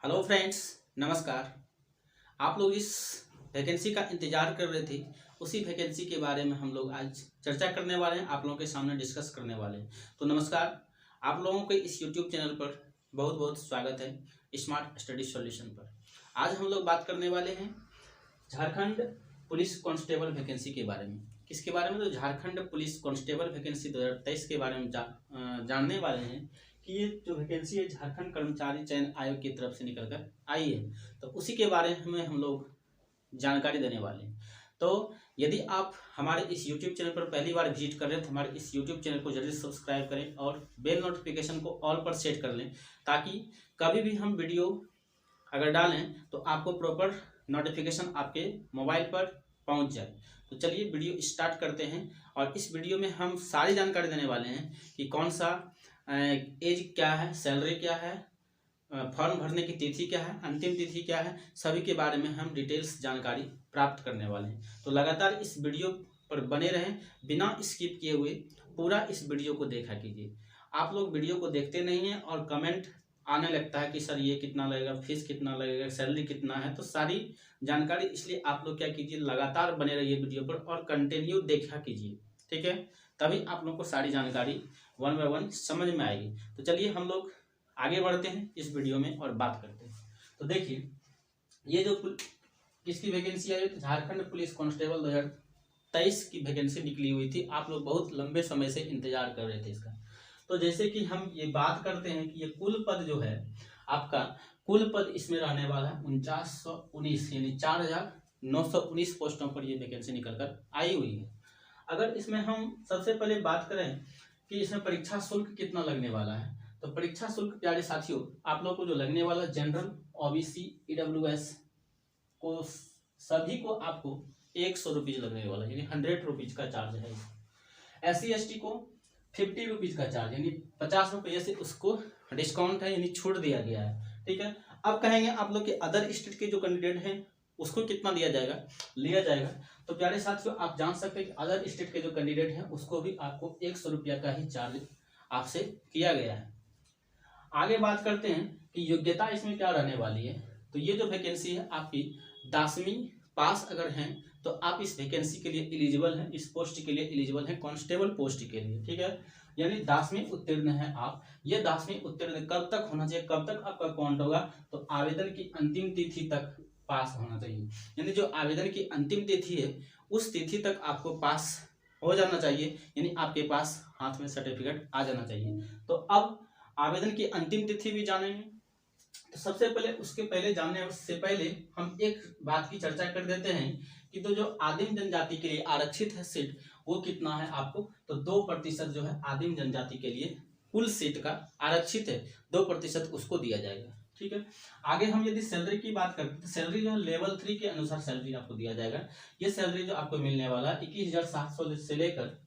Hello friends, नमस्कार। आप लोग इस वैकेंसी का इंतज़ार कर रहे थे, उसी वैकेंसी के बारे में हम लोग आज चर्चा करने वाले हैं, आप लोगों के सामने डिस्कस करने वाले हैं। तो नमस्कार, आप लोगों के इस यूट्यूब चैनल पर बहुत बहुत स्वागत है स्मार्ट स्टडी सॉल्यूशन पर। आज हम लोग बात करने वाले हैं झारखंड पुलिस कांस्टेबल वैकेंसी के बारे में। किसके बारे में? तो झारखंड पुलिस कांस्टेबल वैकेंसी 2023 के बारे में जानने वाले हैं कि ये जो वैकेंसी है झारखंड कर्मचारी चयन आयोग की तरफ से निकल कर आई है, तो उसी के बारे में हम लोग जानकारी देने वाले हैं। तो यदि आप हमारे इस YouTube चैनल पर पहली बार विजिट कर रहे हैं तो हमारे इस YouTube चैनल को जल्दी सब्सक्राइब करें और बेल नोटिफिकेशन को ऑल पर सेट कर लें, ताकि कभी भी हम वीडियो अगर डालें तो आपको प्रॉपर नोटिफिकेशन आपके मोबाइल पर पहुंच जाए। तो चलिए वीडियो स्टार्ट करते हैं, और इस वीडियो में हम सारी जानकारी देने वाले हैं कि कौन सा एज क्या है, सैलरी क्या है, फॉर्म भरने की तिथि क्या है, अंतिम तिथि क्या है, सभी के बारे में हम डिटेल्स जानकारी प्राप्त करने वाले हैं। तो लगातार इस वीडियो पर बने रहें, बिना स्किप किए हुए पूरा इस वीडियो को देखा कीजिए। आप लोग वीडियो को देखते नहीं हैं और कमेंट आने लगता है कि सर ये कितना लगेगा, फीस कितना लगेगा, सैलरी कितना है। तो सारी जानकारी, इसलिए आप लोग क्या कीजिए, लगातार बने रहिए वीडियो पर और कंटिन्यू देखा कीजिए, ठीक है? तभी आप लोग को सारी जानकारी वन बाय वन समझ में आएगी। तो चलिए हम लोग आगे बढ़ते हैं इस वीडियो में और बात करते हैं। तो देखिए, ये जो किसकी वैकेंसी आई, तो झारखंड पुलिस कांस्टेबल 2023 की वैकेंसी निकली हुई थी। आप लोग बहुत लंबे समय से इंतजार कर रहे थे इसका। तो जैसे कि हम ये बात करते हैं कि ये कुल पद जो है आपका, कुल पद इसमें रहने वाला है 4919, यानी 4919 पोस्टों पर ये वैकेंसी निकल कर आई हुई है। अगर इसमें हम सबसे पहले बात करें कि इसमें परीक्षा शुल्क कितना लगने वाला है, तो परीक्षा शुल्क प्यारे साथियों आप लोग को जो लगने वाला, जनरल, ओबीसी, ईडब्ल्यूएस को सभी को आपको 100 रुपीज लगने वाला, यानी 100 रुपीज का चार्ज है। SC ST को 50 रुपीज का चार्ज, यानी 50 रुपये से उसको डिस्काउंट है, यानी छूट दिया गया है, ठीक है। अब कहेंगे आप लोग के अदर स्टेट के जो कैंडिडेट हैं उसको कितना लिया जाएगा। तो प्यारे साथियों आप जान सकते हैं कि अदर स्टेट के जो कैंडिडेट हैं उसको भी आपको 100 रुपया का ही चार्ज आपसे किया गया है। आगे बात करते हैं कि योग्यता इसमें क्या रहने वाली है। तो ये जो वैकेंसी है आपकी 10वीं पास अगर हैं तो आप इस वैकेंसी के लिए एलिजिबल हैं, इस पोस्ट के लिए एलिजिबल हैं, कांस्टेबल पोस्ट के लिए, ठीक है। यानी 10वीं उत्तीर्ण है आप। ये 10वीं उत्तीर्ण कब तक होना चाहिए, कब तक आपका काउंट होगा, तो आवेदन की अंतिम तिथि तक पास होना चाहिए। यानी जो आवेदन की अंतिम तिथि है उस तिथि तक आपको पास हो जाना चाहिए, यानी आपके पास हाथ में सर्टिफिकेट आ जाना चाहिए। तो अब आवेदन की अंतिम तिथि भी जानेंगे। तो सबसे पहले उसके पहले जानने से पहले हम एक बात की चर्चा कर देते हैं कि तो जो आदिम जनजाति के लिए आरक्षित है सीट, वो कितना है आपको, तो 2% जो है आदिम जनजाति के लिए कुल सीट का आरक्षित है, 2% उसको दिया जाएगा, ठीक है। आगे हम यदि सैलरी की बात करते हैं तो सैलरी जो है लेवल 3 के अनुसार सैलरी आपको दिया जाएगा। ये सैलरी जो आपको मिलने वाला 21,700 से लेकर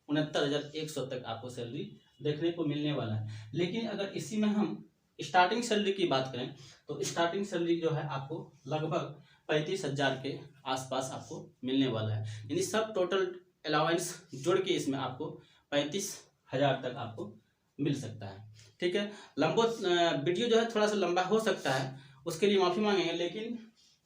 69,100 तक आपको सैलरी देखने को मिलने वाला है। लेकिन अगर इसी में हम स्टार्टिंग सैलरी की बात करें तो स्टार्टिंग सैलरी जो है आपको लगभग 35,000 के आसपास आपको मिलने वाला है, यानी सब टोटल अलाउंस जोड़ के इसमें आपको 35,000 तक आपको मिल सकता है, ठीक है। वीडियो जो है थोड़ा सा लंबा हो सकता है, उसके लिए माफ़ी मांगेंगे, लेकिन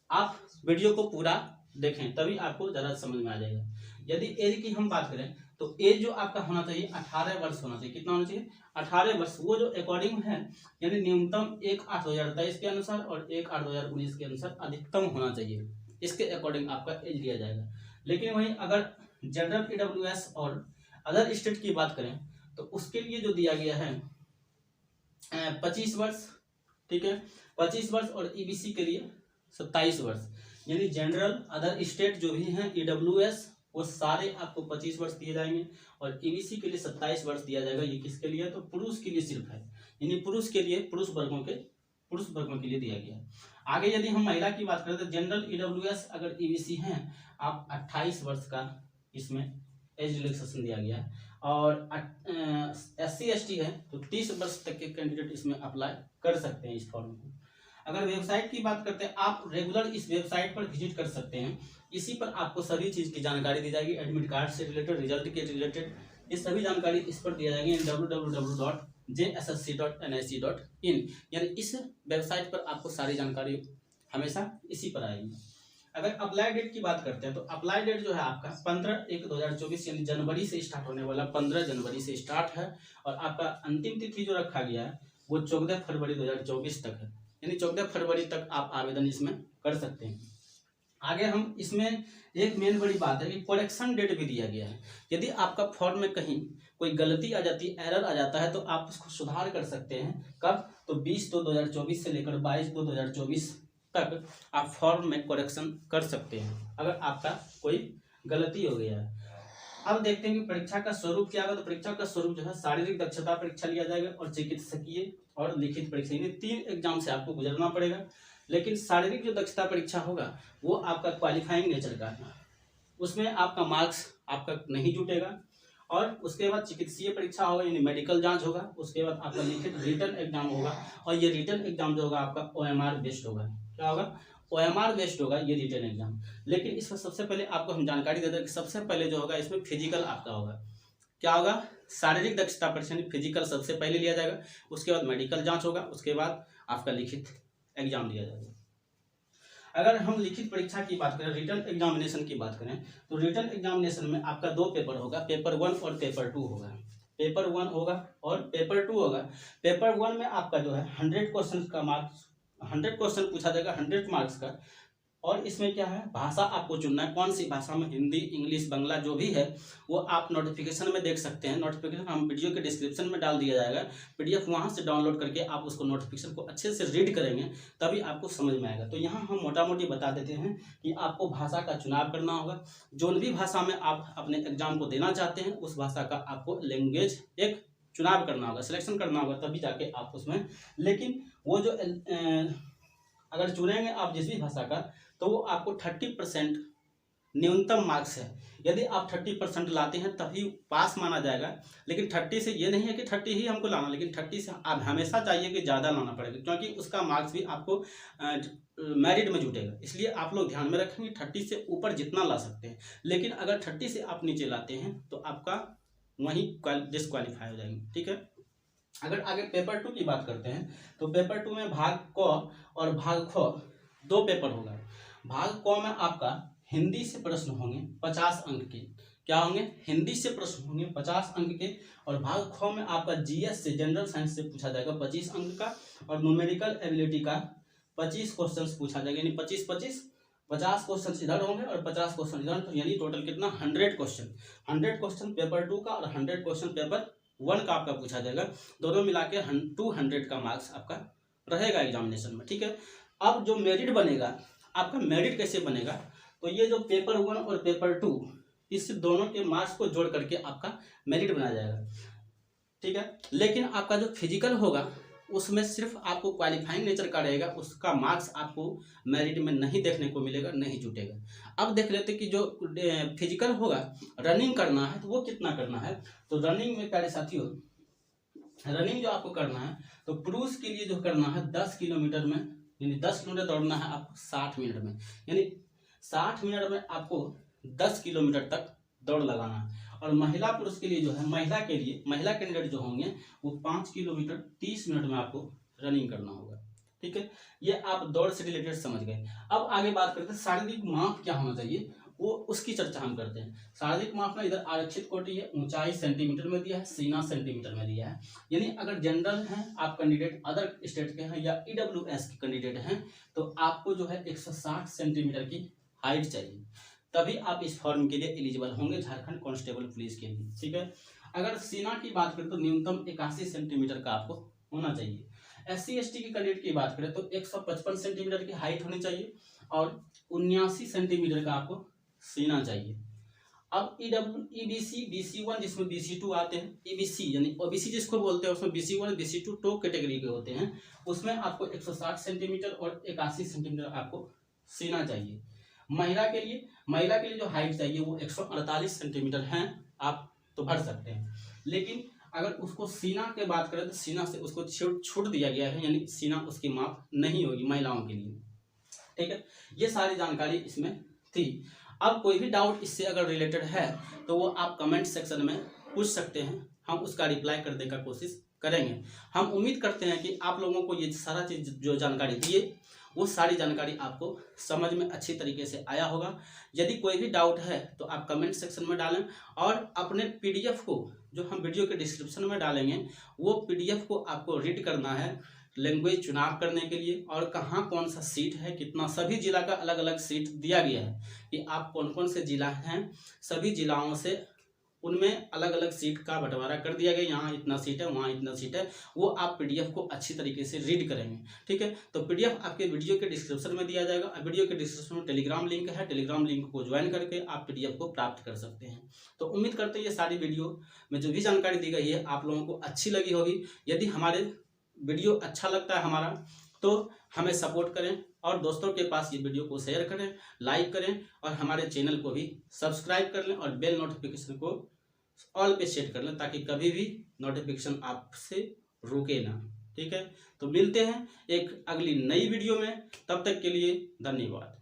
आप वीडियो को पूरा देखें तभी आपको ज़्यादा समझ में आ जाएगा। यदि एज की हम बात करें तो एज जो आपका होना चाहिए 18 वर्ष होना चाहिए। कितना होना चाहिए? 18 वर्ष। वो जो अकॉर्डिंग है, यानी न्यूनतम 1/8/2023 के अनुसार और 1/8/2019 के अनुसार अधिकतम होना चाहिए, इसके अकॉर्डिंग आपका एज लिया जाएगा। लेकिन वहीं अगर जनरल, ईडब्ल्यूएस और अदर स्टेट की बात करें तो उसके लिए जो दिया गया है 25 वर्ष, ठीक है, 25 वर्ष, और ईबीसी के लिए 27 वर्ष। यानी जनरल, अदर स्टेट जो भी हैं, ईडब्ल्यूएस, वो सारे आपको 25 वर्ष दिए जाएंगे और ईबीसी के लिए 27 वर्ष दिया जाएगा। ये किसके लिए? तो पुरुष के लिए सिर्फ है, यानी पुरुष के लिए, पुरुष वर्गों के लिए दिया गया है। आगे यदि हम महिला की बात करें तो जनरल, ईडब्ल्यूएस, अगर ईबीसी हैं आप 28 वर्ष का इसमें एज रिलैक्सेशन दिया गया है, और SC ST है तो 30 वर्ष तक के कैंडिडेट इसमें अप्लाई कर सकते हैं इस फॉर्म को। अगर वेबसाइट की बात करते हैं, आप रेगुलर इस वेबसाइट पर विजिट कर सकते हैं। इसी पर आपको सभी चीज़ की जानकारी दी जाएगी, एडमिट कार्ड से रिलेटेड, रिजल्ट के रिलेटेड, ये सभी जानकारी इस पर दिया जाएगी। www JSSC.nic.in, यानी इस वेबसाइट पर आपको सारी जानकारी हमेशा इसी पर आएगी। अगर अप्लाई डेट की बात करते हैं तो अप्लाई डेट जो है आपका 15/1/2024 यानी जनवरी से स्टार्ट होने वाला 15 जनवरी से स्टार्ट है, और आपका अंतिम तिथि जो रखा गया है वो 14 फरवरी 2024 तक है, यानी 14 फरवरी तक आप आवेदन इसमें कर सकते हैं। आगे हम इसमें एक मेन बड़ी बात है कि करेक्शन डेट भी दिया गया है। यदि आपका फॉर्म में कहीं कोई गलती आ जाती है, एरर आ जाता है, तो आप उसको सुधार कर सकते हैं। कब? तो 20/2/2024 से लेकर 22/2/2024 तक आप फॉर्म में करेक्शन कर सकते हैं अगर आपका कोई गलती हो गया है। अब देखते हैं कि परीक्षा का स्वरूप क्या होगा। तो परीक्षा का स्वरूप जो है शारीरिक दक्षता परीक्षा लिया जाएगा और चिकित्सकीय और लिखित परीक्षा, यानी 3 एग्जाम से आपको गुजरना पड़ेगा। लेकिन शारीरिक जो दक्षता परीक्षा होगा वो आपका क्वालिफाइंग नेचर का है, उसमें आपका मार्क्स आपका नहीं जुटेगा। और उसके बाद चिकित्सीय परीक्षा होगा, यानी मेडिकल जांच होगा। उसके बाद आपका लिखित रिटन एग्जाम होगा, और ये रिटन एग्जाम जो होगा आपका OMR बेस्ड होगा। क्या होगा? OMR बेस्ड होगा ये रिटन एग्जाम। लेकिन इसमें सबसे पहले आपको हम जानकारी दे दें कि सबसे पहले जो होगा इसमें फिजिकल आपका होगा। क्या होगा? शारीरिक दक्षता परीक्षा फिजिकल सबसे पहले लिया जाएगा, उसके बाद मेडिकल जांच होगा, उसके बाद आपका लिखित एग्जाम लिया जाएगा। अगर हम लिखित परीक्षा की बात करें, रिटन एग्जामिनेशन की बात करें, तो रिटन एग्जामिनेशन में आपका 2 पेपर होगा, पेपर 1 और पेपर 2 होगा। पेपर 1 होगा और पेपर 2 होगा। पेपर 1 में आपका जो है 100 क्वेश्चन का मार्क्स, 100 क्वेश्चन पूछा जाएगा 100 मार्क्स का। और इसमें क्या है, भाषा आपको चुनना है, कौन सी भाषा में, हिंदी, इंग्लिश, बांग्ला जो भी है वो आप नोटिफिकेशन में देख सकते हैं। नोटिफिकेशन हम वीडियो के डिस्क्रिप्शन में डाल दिया जाएगा, PDF वहाँ से डाउनलोड करके आप उसको नोटिफिकेशन को अच्छे से रीड करेंगे तभी आपको समझ में आएगा। तो यहाँ हम मोटा मोटी बता देते हैं कि आपको भाषा का चुनाव करना होगा। जो भी भाषा में आप अपने एग्जाम को देना चाहते हैं उस भाषा का आपको लैंग्वेज एक चुनाव करना होगा, सिलेक्शन करना होगा, तभी जाके आप उसमें। लेकिन वो जो अगर चुनेंगे आप जिस भी भाषा का, तो वो आपको 30% न्यूनतम मार्क्स है। यदि आप 30% लाते हैं तभी पास माना जाएगा। लेकिन 30 से ये नहीं है कि 30 ही हमको लाना, लेकिन 30 से आप हमेशा चाहिए कि ज़्यादा लाना पड़ेगा, क्योंकि उसका मार्क्स भी आपको मेरिट में जुटेगा। इसलिए आप लोग ध्यान में रखेंगे 30 से ऊपर जितना ला सकते हैं। लेकिन अगर 30 से आप नीचे लाते हैं तो आपका वहीं डिस्क्वालीफाई हो जाएंगे। ठीक है। अगर आगे पेपर 2 की बात करते हैं तो पेपर 2 में भाग क और भाग ख 2 पेपर होगा। भाग क में आपका हिंदी से प्रश्न होंगे 50 अंक के। क्या होंगे? हिंदी से प्रश्न होंगे 50 अंक के। और भाग ख में आपका GS से, जनरल साइंस से पूछा जाएगा 25 अंक का, और न्यूमेरिकल एबिलिटी का 25 क्वेश्चन पूछा जाएगा, यानी 50 क्वेश्चन इधर होंगे और 50 क्वेश्चन इधर, तो यानी टोटल कितना? 100 क्वेश्चन। 100 क्वेश्चन पेपर 2 का और 100 क्वेश्चन पेपर 1 का आपका पूछा जाएगा। दोनों मिला के 200 का मार्क्स आपका रहेगा एग्जामिनेशन में। ठीक है। अब जो मेरिट बनेगा, आपका मेरिट कैसे बनेगा? तो ये जो पेपर 1 और पेपर 2, इस दोनों के मार्क्स को जोड़ करके आपका मेरिट बनाया जाएगा। ठीक है। लेकिन आपका जो फिजिकल होगा उसमें सिर्फ आपको क्वालिफाइंग नेचर का रहेगा, उसका मार्क्स आपको मेरिट में नहीं देखने को मिलेगा, नहीं जुटेगा। अब देख लेते कि जो फिजिकल होगा, रनिंग करना है, तो वो कितना करना है। तो रनिंग में प्यारे साथियों, रनिंग जो आपको करना है तो पुरुष के लिए जो करना है 10 किलोमीटर में, यानी 10 किलोमीटर दौड़ना है आपको 60 मिनट में, यानी 60 मिनट में आपको 10 किलोमीटर तक दौड़ लगाना है। और महिला पुरुष के लिए जो है, महिला कैंडिडेट जो होंगे वो 5 किलोमीटर 30 मिनट में आपको रनिंग करना होगा। ठीक है। ये आप दौड़ से रिलेटेड समझ गए। अब आगे बात करते हैं शारीरिक माप क्या होना चाहिए, वो उसकी चर्चा हम करते हैं। शारीरिक माप में इधर आरक्षित कोटि है, ऊंचाई सेंटीमीटर में दिया है, सीना सेंटीमीटर में दिया है। यानी अगर जनरल हैं आप कैंडिडेट, अदर स्टेट के हैं या EWS के कैंडिडेट हैं, तो आपको जो है 160 सेंटीमीटर की हाइट चाहिए, तभी आप इस फॉर्म के लिए एलिजिबल होंगे झारखंड कांस्टेबल पुलिस के लिए। ठीक है। अगर सीना की बात करें तो न्यूनतम 81 सेंटीमीटर का आपको होना चाहिए। SC ST की कैंडिडेट की बात करें तो 155 सेंटीमीटर की हाइट होनी चाहिए और 79 सेंटीमीटर का आपको सीना चाहिए। अब EBC BC1 जिसमें BC2 आते हैं, EBC यानी OBC जिसको बोलते हैं, उसमें BC1 BC2 टॉप कैटेगरी के होते हैं, उसमें आपको 160 सेंटीमीटर और 81 सेंटीमीटर आपको सीना चाहिए। महिला के लिए जो हाइट चाहिए वो 148 सेंटीमीटर है, आप तो भर सकते हैं। लेकिन अगर उसको सीना के बात करें तो सीना से उसको छूट दिया गया है, यानी सीना उसकी माप नहीं होगी महिलाओं के लिए। ठीक है। ये सारी जानकारी इसमें थी। अब कोई भी डाउट इससे अगर रिलेटेड है तो वो आप कमेंट सेक्शन में पूछ सकते हैं, हम उसका रिप्लाई करने का कोशिश करेंगे। हम उम्मीद करते हैं कि आप लोगों को ये सारा चीज़ जो जानकारी दिए वो सारी जानकारी आपको समझ में अच्छी तरीके से आया होगा। यदि कोई भी डाउट है तो आप कमेंट सेक्शन में डालें और अपने पीडीएफ को जो हम वीडियो के डिस्क्रिप्शन में डालेंगे वो पीडीएफ को आपको रीड करना है लैंग्वेज चुनाव करने के लिए, और कहाँ कौन सा सीट है कितना, सभी जिला का अलग अलग सीट दिया गया है कि आप कौन कौन से जिला हैं, सभी जिलाओं से उनमें अलग अलग सीट का बंटवारा कर दिया गया, यहाँ इतना सीट है वहाँ इतना सीट है, वो आप पीडीएफ को अच्छी तरीके से रीड करेंगे। ठीक है, तो पीडीएफ आपके वीडियो के डिस्क्रिप्शन में दिया जाएगा। वीडियो के डिस्क्रिप्शन में टेलीग्राम लिंक है, टेलीग्राम लिंक को ज्वाइन करके आप पीडीएफ को प्राप्त कर सकते हैं। तो उम्मीद करते हैं ये सारी वीडियो में जो भी जानकारी दी गई है आप लोगों को अच्छी लगी होगी। यदि हमारे वीडियो अच्छा लगता है हमारा तो हमें सपोर्ट करें और दोस्तों के पास ये वीडियो को शेयर करें, लाइक करें और हमारे चैनल को भी सब्सक्राइब कर लें और बेल नोटिफिकेशन को ऑल पे सेट कर लें ताकि कभी भी नोटिफिकेशन आपसे रुके ना। ठीक है, तो मिलते हैं एक अगली नई वीडियो में, तब तक के लिए धन्यवाद।